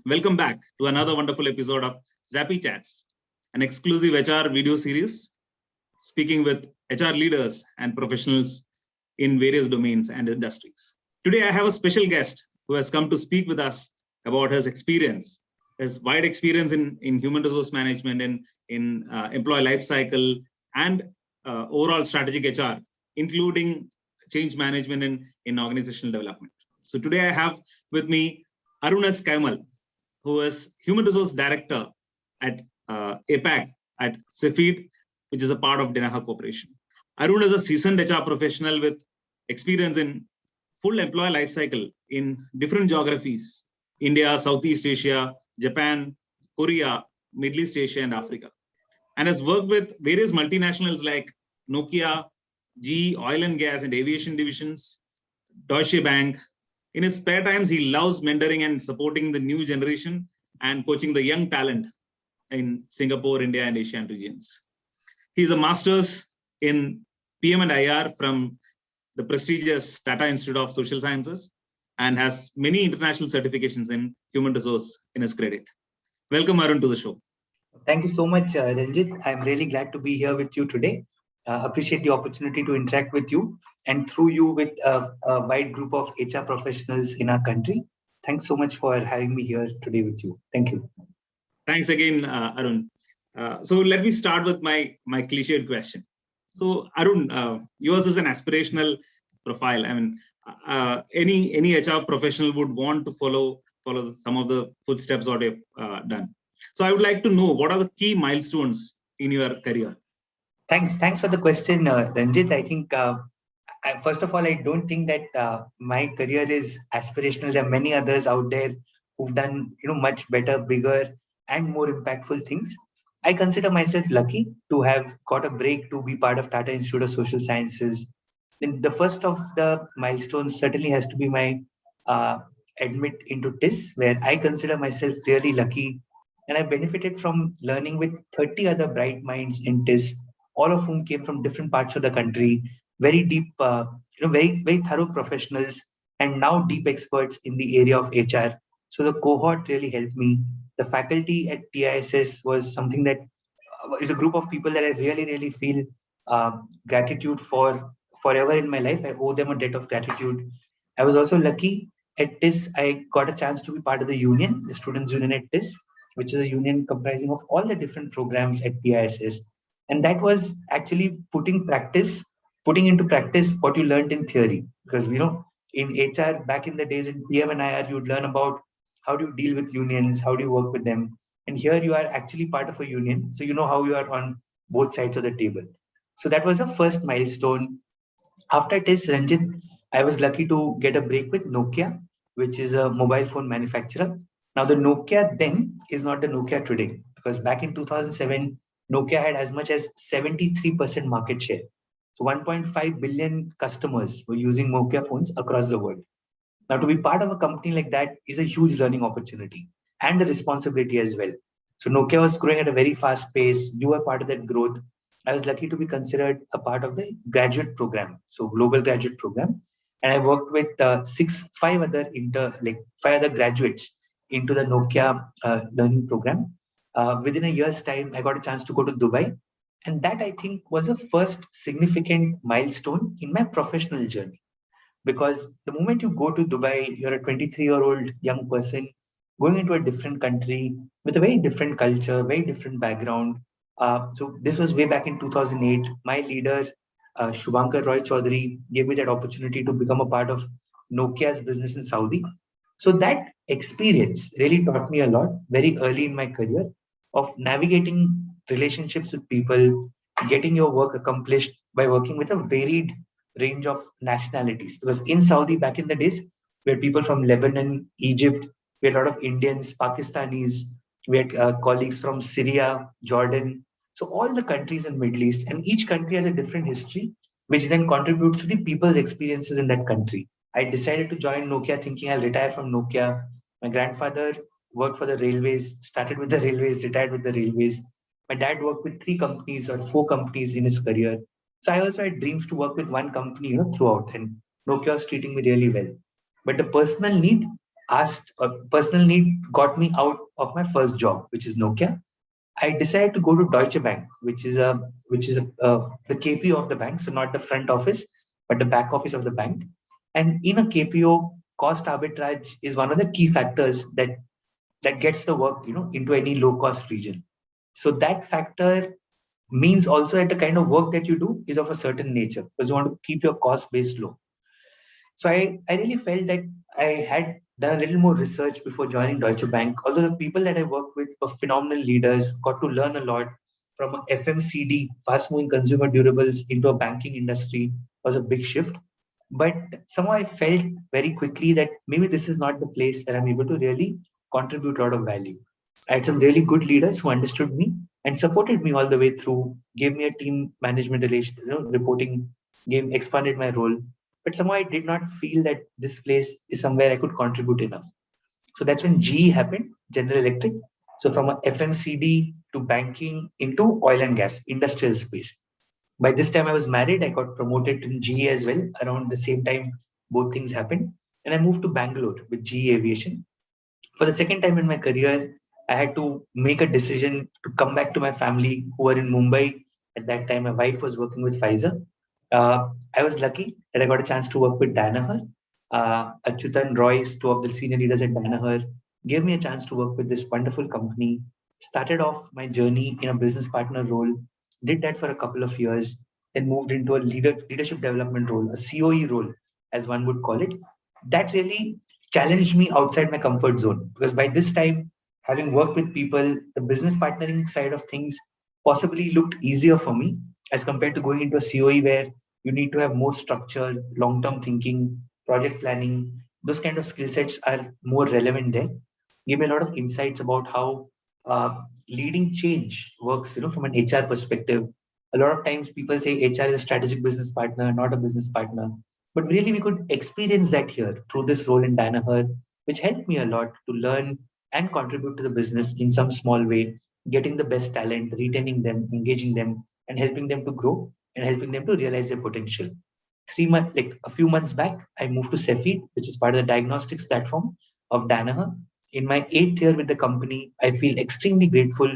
Welcome back to another wonderful episode of Zappychats, an exclusive HR video series speaking with HR leaders and professionals in various domains and industries. Today, I have a special guest who has come to speak with us about his experience, his wide experience in human resource management and in employee life cycle and overall strategic HR, including change management and in organizational development. So today I have with me Arun Kaimal, who is Human Resource Director at APAC at Cepheid, which is a part of Danaher Corporation. Arun is a seasoned HR professional with experience in full employee life cycle in different geographies, India, Southeast Asia, Japan, Korea, Middle East Asia, and Africa, and has worked with various multinationals like Nokia, GE Oil and Gas and Aviation Divisions, Deutsche Bank. In his spare times, he loves mentoring and supporting the new generation and coaching the young talent in Singapore, India, and Asian regions. He's a master's in PM and IR from the prestigious Tata Institute of Social Sciences and has many international certifications in human resource in his credit. Welcome, Arun, to the show. Thank you so much, Ranjit. I'm really glad to be here with you today. Appreciate the opportunity to interact with you and through you with a wide group of HR professionals in our country. Thanks so much for having me here today with you. Thank you. Thanks again, Arun. So let me start with my cliched question. So Arun, yours is an aspirational profile. I mean, any HR professional would want to follow some of the footsteps what you've done. So I would like to know, what are the key milestones in your career? Thanks for the question, Ranjit. I think, first of all, I don't think that my career is aspirational. There are many others out there who've done much better, bigger, and more impactful things. I consider myself lucky to have got a break to be part of Tata Institute of Social Sciences. Then the first of the milestones certainly has to be my admit into TIS, where I consider myself really lucky, and I benefited from learning with 30 other bright minds in TIS, all of whom came from different parts of the country, very deep, very thorough professionals, and now deep experts in the area of HR. So the cohort really helped me. The faculty at TISS was something that is a group of people that I really feel gratitude for forever in my life. I owe them a debt of gratitude. I was also lucky at TIS. I got a chance to be part of the union, the Students' Union at TIS, which is a union comprising of all the different programs at TISS. And that was actually putting into practice what you learned in theory. Because, in HR, back in the days in PM and IR, you'd learn about how do you deal with unions, how do you work with them. And here you are actually part of a union. So you know how you are on both sides of the table. So that was the first milestone. After TIS, Ranjit, I was lucky to get a break with Nokia, which is a mobile phone manufacturer. Now, the Nokia then is not the Nokia today, because back in 2007, Nokia had as much as 73% market share. So 1.5 billion customers were using Nokia phones across the world. Now, to be part of a company like that is a huge learning opportunity and a responsibility as well. So Nokia was growing at a very fast pace. You were part of that growth. I was lucky to be considered a part of the graduate program, so global graduate program. And I worked with five other graduates into the Nokia learning program. Within a year's time, I got a chance to go to Dubai. And that, I think, was the first significant milestone in my professional journey. Because the moment you go to Dubai, you're a 23-year-old young person going into a different country with a very different culture, very different background. So this was way back in 2008. My leader, Shubhankar Roy Chaudhary, gave me that opportunity to become a part of Nokia's business in Saudi. So that experience really taught me a lot very early in my career of navigating relationships with people, getting your work accomplished by working with a varied range of nationalities. Because in Saudi back in the days, we had people from Lebanon, Egypt, we had a lot of Indians, Pakistanis, we had colleagues from Syria, Jordan. So all the countries in Middle East, and each country has a different history, which then contributes to the people's experiences in that country. I decided to join Nokia thinking I'll retire from Nokia. My grandfather worked for the railways, started with the railways, retired with the railways. My dad worked with 3 companies or 4 companies in his career. So I also had dreams to work with one company, throughout, and Nokia was treating me really well. But the personal need asked, a personal need got me out of my first job, which is Nokia. I decided to go to Deutsche Bank, the KPO of the bank, so not the front office, but the back office of the bank. And in a KPO, cost arbitrage is one of the key factors that gets the work, into any low cost region. So that factor means also that the kind of work that you do is of a certain nature because you want to keep your cost base low. So I really felt that I had done a little more research before joining Deutsche Bank. Although the people that I worked with were phenomenal leaders, got to learn a lot from a FMCD, fast moving consumer durables, into a banking industry was a big shift. But somehow I felt very quickly that maybe this is not the place where I'm able to really contribute a lot of value. I had some really good leaders who understood me and supported me all the way through, gave me a team management relation, reporting, gave expanded my role. But somehow I did not feel that this place is somewhere I could contribute enough. So that's when GE happened, General Electric. So from a FMCD to banking into oil and gas, industrial space. By this time I was married. I got promoted in GE as well. Around the same time, both things happened. And I moved to Bangalore with GE Aviation. For the second time in my career, I had to make a decision to come back to my family who were in Mumbai. At that time, my wife was working with Pfizer. I was lucky that I got a chance to work with Danaher. Achyutan Royce, two of the senior leaders at Danaher, gave me a chance to work with this wonderful company. Started off my journey in a business partner role, did that for a couple of years, then moved into a leadership development role, a COE role, as one would call it. That really challenged me outside my comfort zone because by this time, having worked with people, the business partnering side of things possibly looked easier for me as compared to going into a COE where you need to have more structure, long term thinking, project planning. Those kind of skill sets are more relevant there. Give me a lot of insights about how leading change works, from an HR perspective. A lot of times people say HR is a strategic business partner, not a business partner. But really, we could experience that here through this role in Danaher, which helped me a lot to learn and contribute to the business in some small way, getting the best talent, retaining them, engaging them, and helping them to grow and helping them to realize their potential. 3 months, like a few months back, I moved to Cepheid, which is part of the diagnostics platform of Danaher. In my 8th year with the company, I feel extremely grateful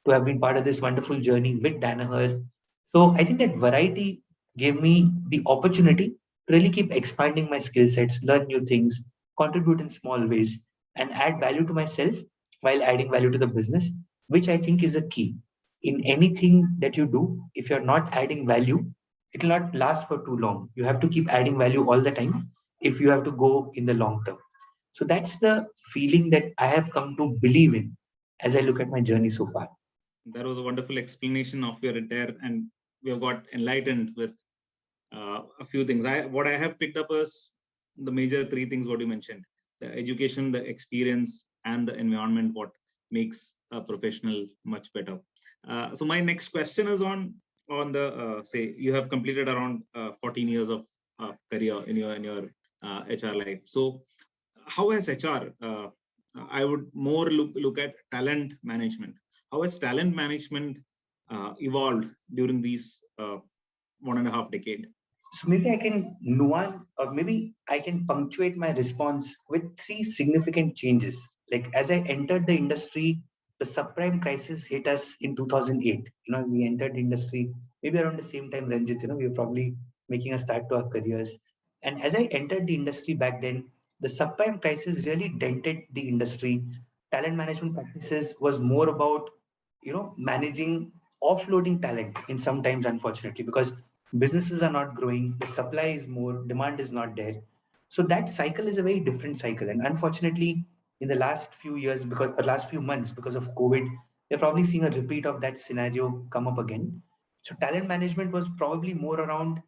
to have been part of this wonderful journey with Danaher. So I think that variety gave me the opportunity to really keep expanding my skill sets, learn new things, contribute in small ways, and add value to myself while adding value to the business, which I think is a key. In anything that you do, if you're not adding value, it will not last for too long. You have to keep adding value all the time if you have to go in the long term. So that's the feeling that I have come to believe in as I look at my journey so far. That was a wonderful explanation of your entire, and we have got enlightened with a few things. What I have picked up is the major three things what you mentioned: the education, the experience, and the environment. What makes a professional much better. So my next question is on the say you have completed around 14 years of career in your HR life. So how has HR? I would more look at talent management. How has talent management evolved during these 1.5 decade? So maybe I can nuance, or maybe I can punctuate my response with three significant changes. Like as I entered the industry, the subprime crisis hit us in 2008. We entered the industry maybe around the same time, Ranjit. We were probably making a start to our careers. And as I entered the industry back then, the subprime crisis really dented the industry. Talent management practices was more about, managing offloading talent in sometimes, unfortunately, because businesses are not growing, the supply is more, demand is not there. So that cycle is a very different cycle. And unfortunately, in the last few years, last few months, because of COVID, we're probably seeing a repeat of that scenario come up again. So talent management was probably more around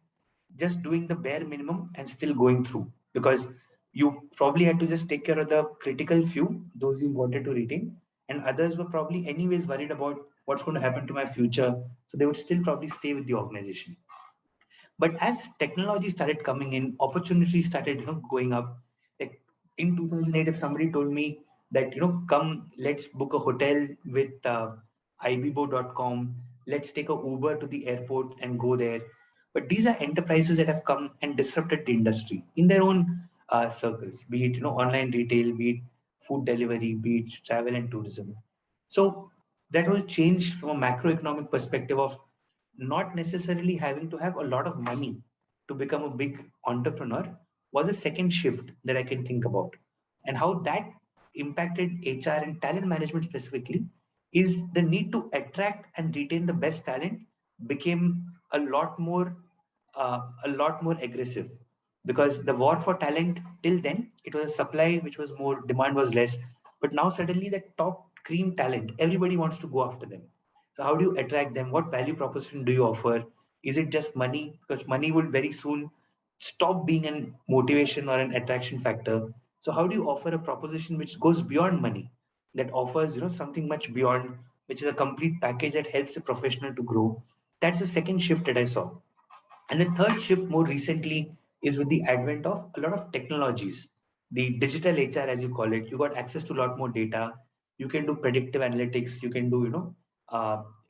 just doing the bare minimum and still going through, because you probably had to just take care of the critical few, those you wanted to retain, and others were probably anyways worried about what's going to happen to my future. So they would still probably stay with the organization. But as technology started coming in, opportunities started, going up. Like in 2008, if somebody told me that, come, let's book a hotel with ibibo.com, let's take a Uber to the airport and go there. But these are enterprises that have come and disrupted the industry in their own circles, be it online retail, be it food delivery, be it travel and tourism. So that will change from a macroeconomic perspective of not necessarily having to have a lot of money to become a big entrepreneur was a second shift that I can think about. And how that impacted HR and talent management specifically is the need to attract and retain the best talent became a lot more aggressive, because the war for talent till then it was a supply which was more, demand was less, but now suddenly the top cream talent everybody wants to go after them. So how do you attract them? What value proposition do you offer? Is it just money? Because money will very soon stop being an motivation or an attraction factor. So how do you offer a proposition which goes beyond money, that offers something much beyond, which is a complete package that helps a professional to grow? That's the second shift that I saw. And the third shift more recently is with the advent of a lot of technologies, the digital HR, as you call it. You got access to a lot more data. You can do predictive analytics. You can do,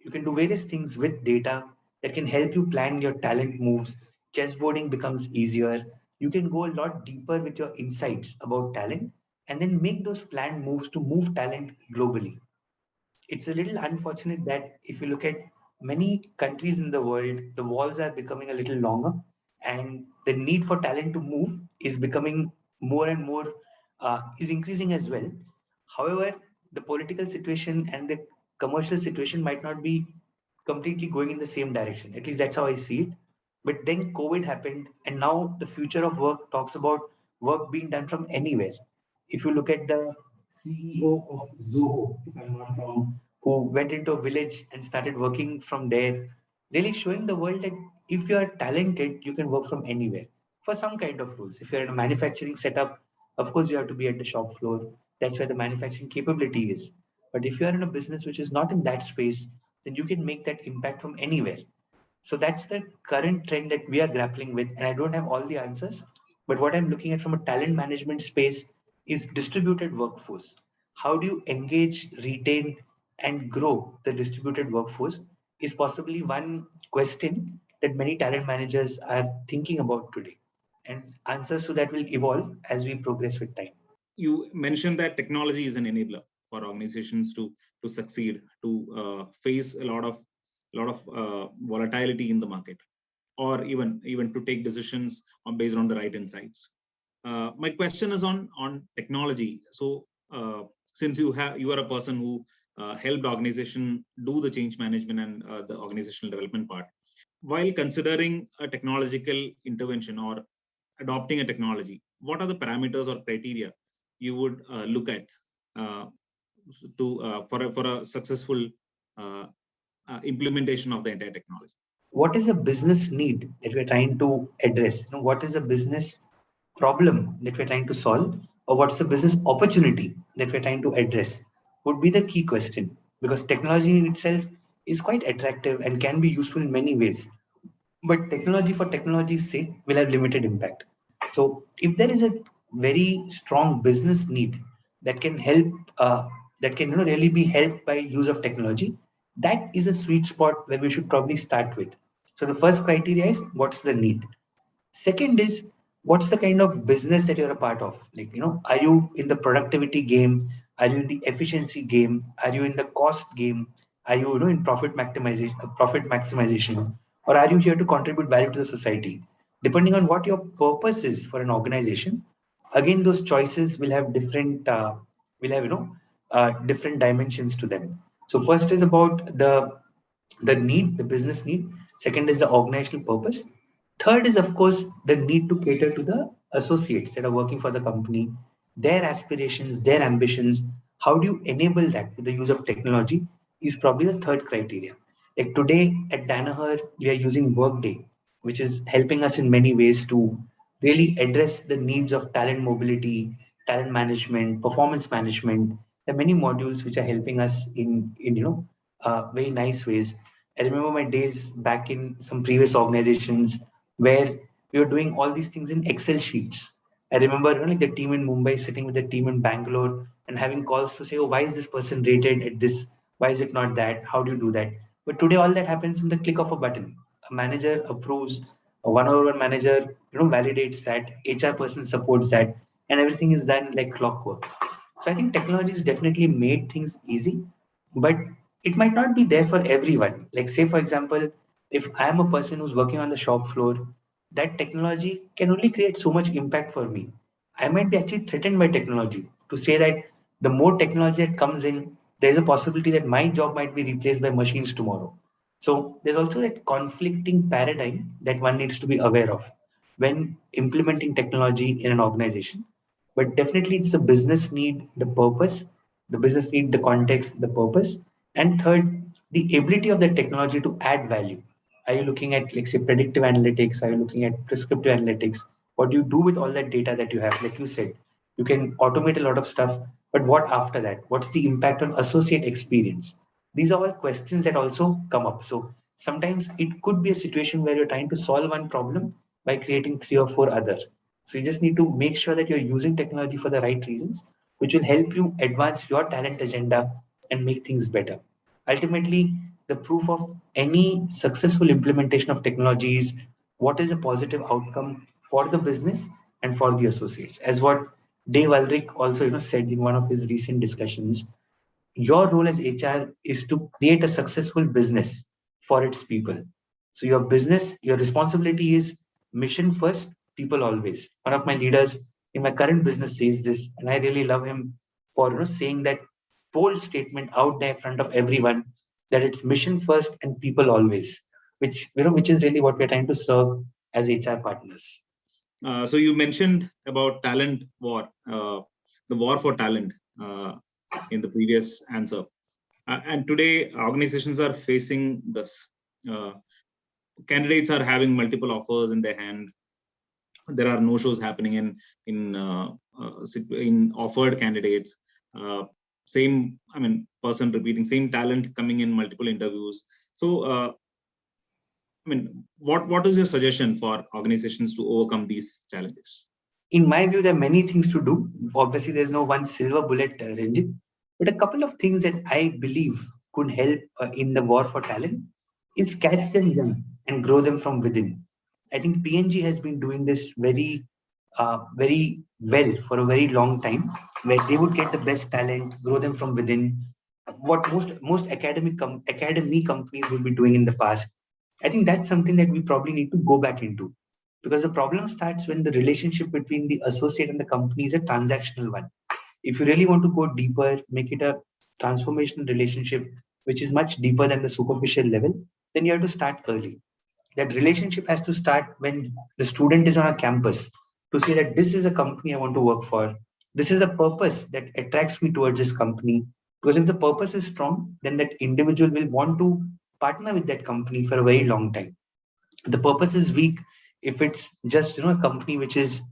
you can do various things with data that can help you plan your talent moves. Chessboarding becomes easier. You can go a lot deeper with your insights about talent and then make those planned moves to move talent globally. It's a little unfortunate that if you look at many countries in the world, the walls are becoming a little longer, and the need for talent to move is becoming more and more, is increasing as well. However, the political situation and the commercial situation might not be completely going in the same direction. At least that's how I see it. But then COVID happened, and now the future of work talks about work being done from anywhere. If you look at the CEO of Zoho, if I'm not wrong, who went into a village and started working from there, really showing the world that if you are talented, you can work from anywhere for some kind of roles. If you're in a manufacturing setup, of course, you have to be at the shop floor. That's where the manufacturing capability is. But if you are in a business which is not in that space, then you can make that impact from anywhere. So that's the current trend that we are grappling with. And I don't have all the answers. But what I'm looking at from a talent management space is distributed workforce. How do you engage, retain, and grow the distributed workforce is possibly one question that many talent managers are thinking about today. And answers to that will evolve as we progress with time. You mentioned that technology is an enabler for organizations to succeed, to face a lot of volatility in the market, or even to take decisions based on the right insights. My question is on technology. So since you are a person who helped organization do the change management and the organizational development part, while considering a technological intervention or adopting a technology, what are the parameters or criteria you would look at uh, for a successful uh, implementation of the entire technology? What is a business need that we're trying to address? What is a business problem that we're trying to solve, or what's the business opportunity that we're trying to address would be the key question, because technology in itself is quite attractive and can be useful in many ways, but technology for technology's sake will have limited impact. So if there is a very strong business need that can help, that can really be helped by use of technology, that is a sweet spot where we should probably start with. So the first criteria is what's the need. Second is what's the kind of business that you're a part of? Like, are you in the productivity game? Are you in the efficiency game? Are you in the cost game? Are you, in profit maximization, or are you here to contribute value to the society? Depending on what your purpose is for an organization, again, those choices will have different dimensions to them. So first is about the need, the business need. Second is the organizational purpose. Third is, of course, the need to cater to the associates that are working for the company, their aspirations, their ambitions. How do you enable that with the use of technology is probably the third criteria. Like today at Danaher, we are using Workday, which is helping us in many ways to really address the needs of talent mobility, talent management, performance management. There are many modules which are helping us in very nice ways. I remember my days back in some previous organizations where we were doing all these things in Excel sheets. I remember like the team in Mumbai sitting with the team in Bangalore and having calls to say, oh, why is this person rated at this? Why is it not that? How do you do that? But today, all that happens from the click of a button. A manager approves A one-on-one manager, validates that, HR person supports that, and everything is done like clockwork. So I think technology has definitely made things easy, but it might not be there for everyone. Like say, for example, if I am a person who's working on the shop floor, that technology can only create so much impact for me. I might be actually threatened by technology to say that the more technology that comes in, there's a possibility that my job might be replaced by machines tomorrow. So there's also that conflicting paradigm that one needs to be aware of when implementing technology in an organization. But definitely it's the business need the purpose, the business need the context, the purpose, and third, the ability of the technology to add value. Are you looking at, like, say, predictive analytics? Are you looking at prescriptive analytics? What do you do with all that data that you have? Like you said, you can automate a lot of stuff, but what after that? What's the impact on associate experience? These are all questions that also come up. So sometimes it could be a situation where you're trying to solve one problem by creating three or four other. So you just need to make sure that you're using technology for the right reasons, which will help you advance your talent agenda and make things better. Ultimately, the proof of any successful implementation of technology is what is a positive outcome for the business and for the associates. As what Dave Ulrich also said in one of his recent discussions, your role as HR is to create a successful business for its people. So your business, your responsibility is mission first, people always. One of my leaders in my current business says this, and I really love him for saying that bold statement out there in front of everyone, that it's mission first and people always, which is really what we're trying to serve as HR partners. So you mentioned about talent war, the war for talent in the previous answer. And today, organizations are facing this. Candidates are having multiple offers in their hand. There are no-shows happening in offered candidates. Same, person repeating, same talent coming in multiple interviews. So, what is your suggestion for organizations to overcome these challenges? In my view, there are many things to do. Obviously, there's no one silver bullet, Ranjit. But a couple of things that I believe could help in the war for talent is catch them young and grow them from within. I think PNG has been doing this very well for a very long time, where they would get the best talent, grow them from within. What most academy companies would be doing in the past. I think that's something that we probably need to go back into, because the problem starts when the relationship between the associate and the company is a transactional one. If you really want to go deeper, make it a transformational relationship, which is much deeper than the superficial level, then you have to start early. That relationship has to start when the student is on a campus to say that this is a company I want to work for. This is a purpose that attracts me towards this company. Because if the purpose is strong, then that individual will want to partner with that company for a very long time. The purpose is weak. If it's just a company which is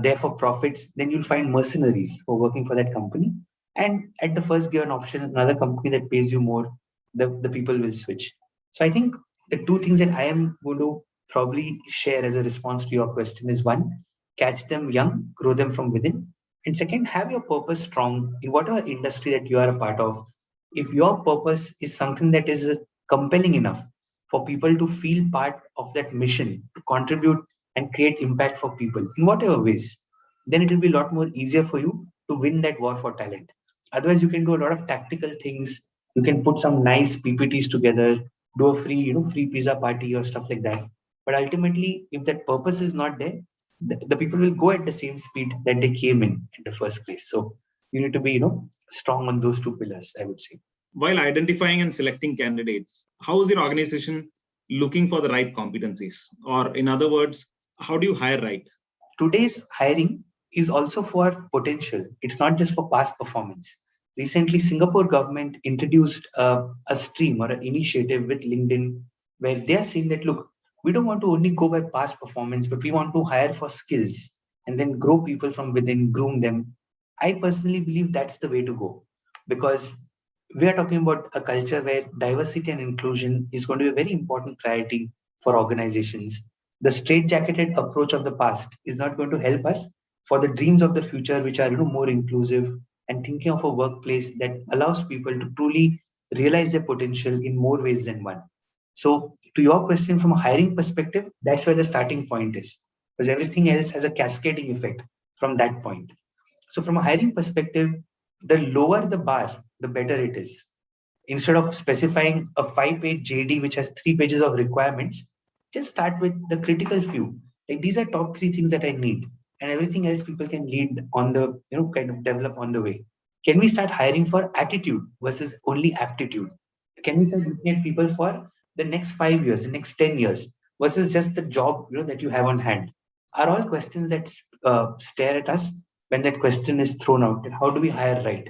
there for profits, then you'll find mercenaries for working for that company. And at the first given option, another company that pays you more, the people will switch. So I think the two things that I am going to probably share as a response to your question is, one, catch them young, grow them from within. And second, have your purpose strong in whatever industry that you are a part of. If your purpose is something that is compelling enough for people to feel part of that mission, to contribute and create impact for people in whatever ways, then it will be a lot more easier for you to win that war for talent. Otherwise, you can do a lot of tactical things. You can put some nice PPTs together, do a free pizza party or stuff like that. But ultimately, if that purpose is not there, the people will go at the same speed that they came in the first place. So you need to be, strong on those two pillars, I would say. While identifying and selecting candidates, how is your organization looking for the right competencies? Or in other words, how do you hire right? Today's hiring is also for potential. It's not just for past performance. Recently, Singapore government introduced a stream or an initiative with LinkedIn where they are saying that, look, we don't want to only go by past performance, but we want to hire for skills and then grow people from within, groom them. I personally believe that's the way to go, because we are talking about a culture where diversity and inclusion is going to be a very important priority for organizations. The straitjacketed approach of the past is not going to help us for the dreams of the future, which are more inclusive and thinking of a workplace that allows people to truly realize their potential in more ways than one. So to your question, from a hiring perspective, that's where the starting point is, because everything else has a cascading effect from that point. So from a hiring perspective, the lower the bar, the better it is. Instead of specifying a 5-page JD which has 3 pages of requirements, just start with the critical few. Like, these are top 3 things that I need, and everything else people can lead on the, kind of develop on the way. Can we start hiring for attitude versus only aptitude? Can we start looking at people for the next 5 years, the next 10 years versus just the job that you have on hand? Are all questions that stare at us when that question is thrown out. And how do we hire right?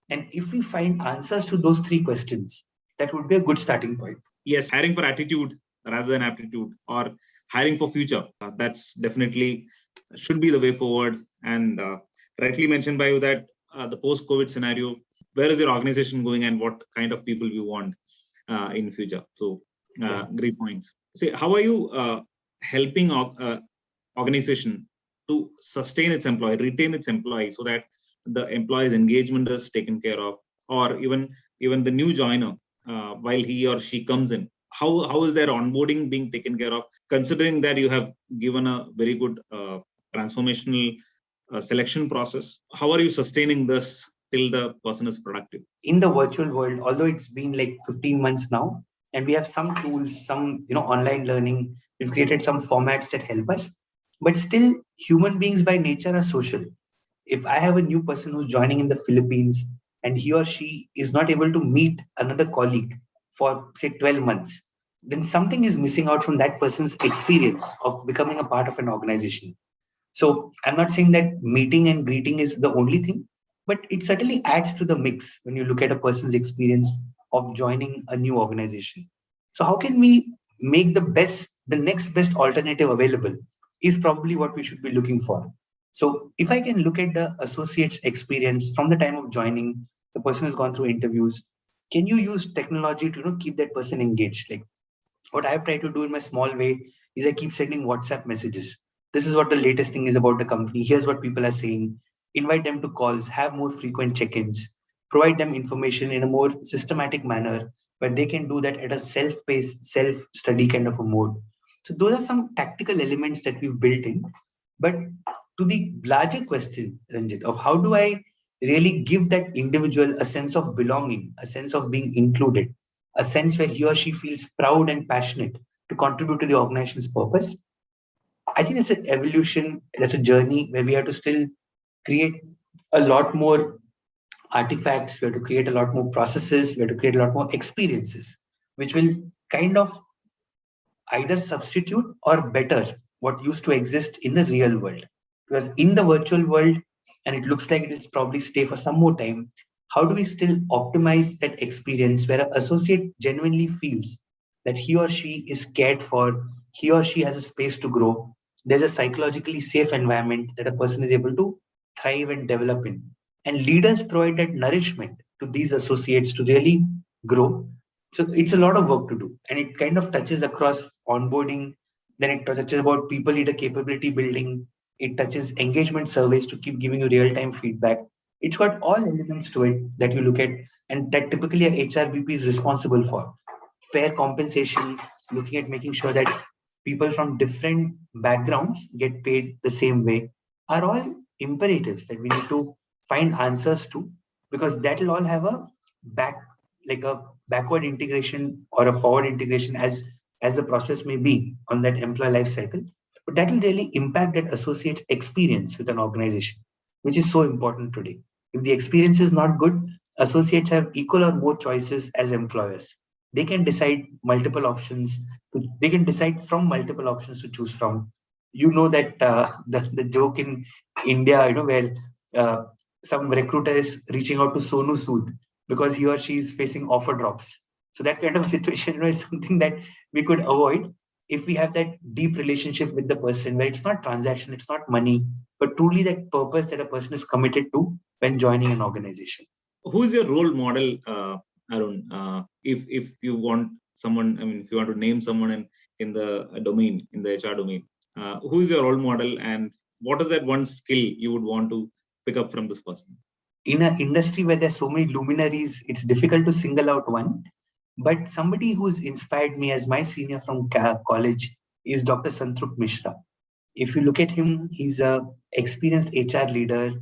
And if we find answers to those 3 questions, that would be a good starting point. Yes, hiring for attitude rather than aptitude, or hiring for future. That's definitely should be the way forward. And rightly mentioned by you that the post-COVID scenario, where is your organization going and what kind of people you want in future? So great points. See, how are you helping organization to sustain its employee, retain its employee, so that the employee's engagement is taken care of, or even the new joiner while he or she comes in, how is their onboarding being taken care of, considering that you have given a very good transformational selection process? How are you sustaining this till the person is productive? In the virtual world, although it's been like 15 months now, and we have some tools, some online learning, we've created some formats that help us, but still human beings by nature are social. If I have a new person who's joining in the Philippines and he or she is not able to meet another colleague for say 12 months, then something is missing out from that person's experience of becoming a part of an organization. So I'm not saying that meeting and greeting is the only thing, but it certainly adds to the mix when you look at a person's experience of joining a new organization. So how can we make the next best alternative available is probably what we should be looking for. So if I can look at the associate's experience from the time of joining, the person has gone through interviews, can you use technology to keep that person engaged? Like, what I've tried to do in my small way is I keep sending WhatsApp messages. This is what the latest thing is about the company. Here's what people are saying. Invite them to calls, have more frequent check-ins, provide them information in a more systematic manner where they can do that at a self-paced, self-study kind of a mode. So those are some tactical elements that we've built in. But to the larger question, Ranjit, of how do I really give that individual a sense of belonging, a sense of being included, a sense where he or she feels proud and passionate to contribute to the organization's purpose? I think it's an evolution, that's a journey where we have to still create a lot more artifacts, we have to create a lot more processes, we have to create a lot more experiences, which will kind of either substitute or better what used to exist in the real world. Because in the virtual world, and it looks like it'll probably stay for some more time, how do we still optimize that experience where an associate genuinely feels that he or she is cared for, he or she has a space to grow, there's a psychologically safe environment that a person is able to thrive and develop in. And leaders provide that nourishment to these associates to really grow. So it's a lot of work to do, and it kind of touches across onboarding, then it touches about people leader capability building, it touches engagement surveys to keep giving you real-time feedback. It's got all elements to it that you look at, and that typically a HRBP is responsible for. Fair compensation, looking at making sure that people from different backgrounds get paid the same way, are all imperatives that we need to find answers to, because that will all have a backward integration or a forward integration as the process may be on that employee life cycle. But that will really impact that associate's experience with an organization, which is so important today. If the experience is not good, associates have equal or more choices as employers. They can decide multiple options. They can decide from multiple options to choose from. You know that the joke in India, where some recruiter is reaching out to Sonu Sood because he or she is facing offer drops. So that kind of situation is something that we could avoid if we have that deep relationship with the person where it's not transaction, it's not money, but truly that purpose that a person is committed to when joining an organization. Who is your role model, Arun? If you want someone, if you want to name someone in the domain, in the HR domain, who is your role model, and what is that one skill you would want to pick up from this person? In an industry where there's so many luminaries, it's difficult to single out one. But somebody who's inspired me as my senior from college is Dr. Santrup Mishra. If you look at him, he's a experienced HR leader,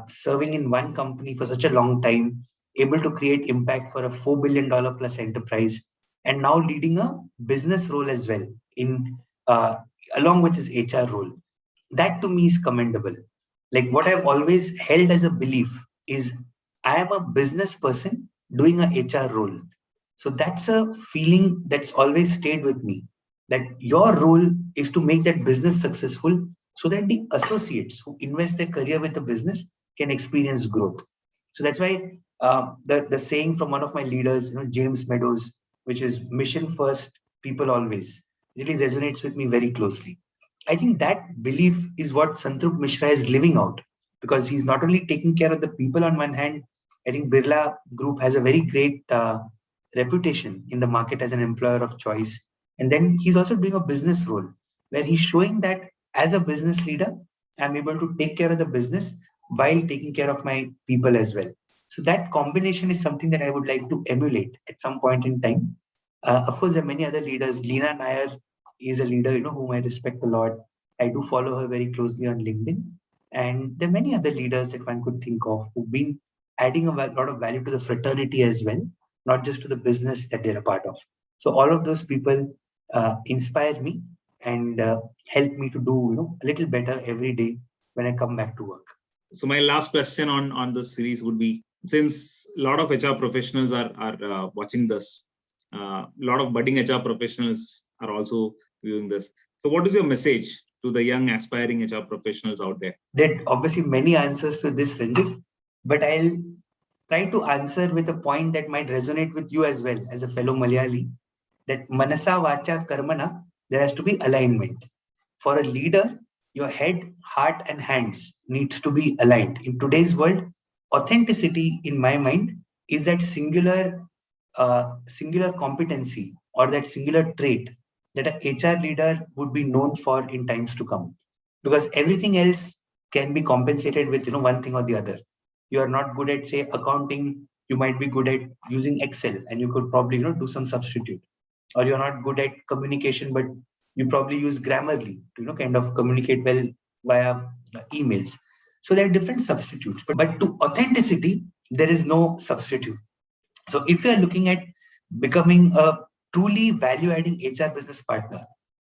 serving in one company for such a long time, able to create impact for a $4 billion plus enterprise, and now leading a business role as well in along with his HR role. That to me is commendable. Like what I've always held as a belief is I am a business person doing a HR role. So that's a feeling that's always stayed with me, that your role is to make that business successful so that the associates who invest their career with the business can experience growth. So that's why the saying from one of my leaders, James Meadows, which is mission first, people always, really resonates with me very closely. I think that belief is what Santrup Mishra is living out, because he's not only taking care of the people on one hand. I think Birla Group has a very great reputation in the market as an employer of choice. And then he's also doing a business role where he's showing that as a business leader, I'm able to take care of the business while taking care of my people as well. So that combination is something that I would like to emulate at some point in time. Of course, there are many other leaders. Leena Nair is a leader, whom I respect a lot. I do follow her very closely on LinkedIn. And there are many other leaders that one could think of who've been adding a lot of value to the fraternity as well, not just to the business that they're a part of. So all of those people inspire me and help me to do a little better every day when I come back to work. So my last question on this series would be, since a lot of HR professionals are watching this, a lot of budding HR professionals are also viewing this. So what is your message to the young aspiring HR professionals out there? There are obviously many answers to this, Ranjit, but I'll try to answer with a point that might resonate with you as well as a fellow Malayali, that manasa vacha karmana, there has to be alignment. For a leader, your head, heart and hands needs to be aligned. In today's world, authenticity in my mind is that singular competency or that singular trait that an HR leader would be known for in times to come. Because everything else can be compensated with one thing or the other. You are not good at, say, accounting, you might be good at using Excel and you could probably do some substitute. Or you're not good at communication, but you probably use Grammarly to kind of communicate well via emails. So there are different substitutes, but to authenticity, there is no substitute. So if you're looking at becoming a truly value-adding HR business partner,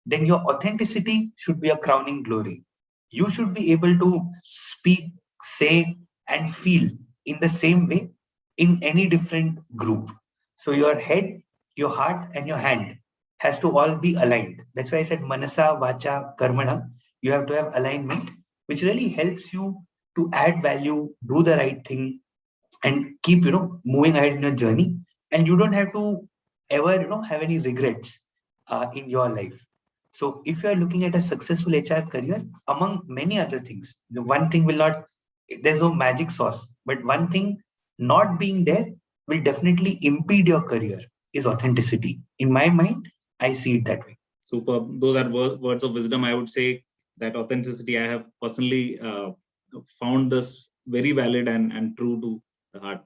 then your authenticity should be a crowning glory. You should be able to speak, say, and feel in the same way in any different group. So your head, your heart, and your hand has to all be aligned. That's why I said manasa, vacha, karmana. You have to have alignment, which really helps you to add value, do the right thing, and keep moving ahead in your journey. And you don't have to ever have any regrets in your life. So if you are looking at a successful HR career, among many other things, the one thing will not, there's no magic sauce, but one thing not being there will definitely impede your career is authenticity. In my mind, I see it that way. Super. Those are words of wisdom. I would say that authenticity, I have personally found this very valid and true to the heart.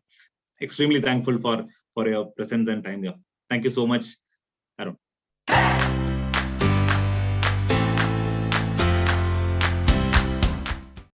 Extremely thankful for your presence and time here. Thank you so much, Arun.